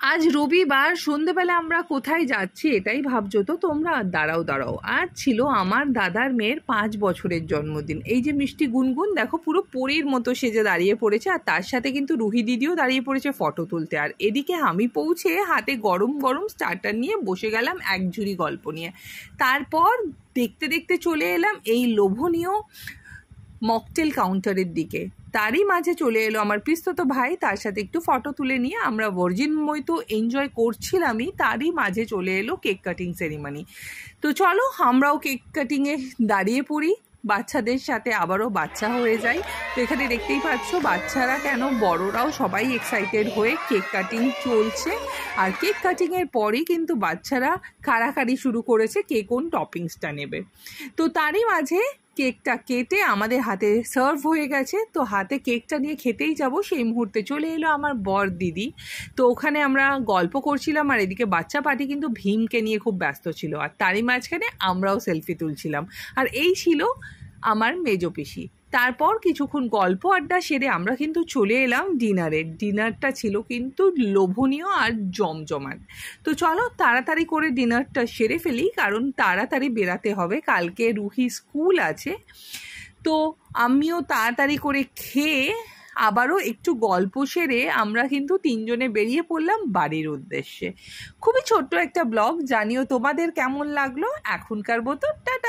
আজ রবিবার সন্ধেবেলা আমরা কোথায় যাচ্ছি এটাই ভাবছো তো তোমরা? দাঁড়াও, আজ ছিল আমার দাদার মেয়ের 5 বছরের জন্মদিন। এই যে মিষ্টি গুনগুন দেখো পুরো পরীর মতো সেজে দাঁড়িয়ে পড়েছে, আর তার সাথে কিন্তু রুহি দিদিও দাঁড়িয়ে পড়েছে ফটো তুলতে। আর এদিকে আমি পৌঁছে হাতে গরম গরম স্টার্টার নিয়ে বসে গেলাম এক ঝুড়ি গল্প নিয়ে। তারপর দেখতে দেখতে চলে এলাম এই লোভনীয় মকটেল কাউন্টারের দিকে। তারই মাঝে চলে এলো আমার পিস্তত ভাই, তার সাথে একটু ফটো তুলে নিয়ে আমরা ভার্জিনময় তো এনজয় করছিলামই, তারই মাঝে চলে এলো কেক কাটিং সেরিমনি। তো চলো আমরাও কেক কাটিংয়ে দাঁড়িয়ে পড়ি, বাচ্চাদের সাথে আবারও বাচ্চা হয়ে যায়। তো এখানে দেখতেই পাচ্ছ বাচ্চারা কেন বড়রাও সবাই এক্সাইটেড হয়ে কেক কাটিং চলছে। আর কেক কাটিংয়ের পরেই কিন্তু বাচ্চারা কাড়াকাড়ি শুরু করেছে কে কোন টপিংসটা নেবে। তো তারই মাঝে কেকটা কেটে আমাদের হাতে সার্ভ হয়ে গেছে। তো হাতে কেকটা নিয়ে খেতেই যাব, সেই মুহূর্তে চলে এলো আমার বর দিদি। তো ওখানে আমরা গল্প করছিলাম, আর এদিকে বাচ্চা পার্টি কিন্তু ভীমকে নিয়ে খুব ব্যস্ত ছিল, আর তারই মাঝখানে আমরাও সেলফি তুলছিলাম। আর এই ছিল আমার মেজো পিসি। তারপর কিছুক্ষণ গল্প আড্ডা সেরে আমরা কিন্তু চলে এলাম ডিনারে। ডিনারটা ছিল কিন্তু লোভনীয় আর জমজমাট। তো চলো তাড়াতাড়ি করে ডিনারটা সেরে ফেলি, কারণ তাড়াতাড়ি বেরাতে হবে, কালকে রুহি স্কুল আছে। তো আমিও তাড়াতাড়ি করে খেয়ে আবারও একটু গল্প সেরে আমরা কিন্তু 3 জনে বেরিয়ে পড়লাম বাড়ির উদ্দেশ্যে। খুবই ছোট্ট একটা ব্লগ, জানিও তোমাদের কেমন লাগলো। এখনকার মতো টাটা।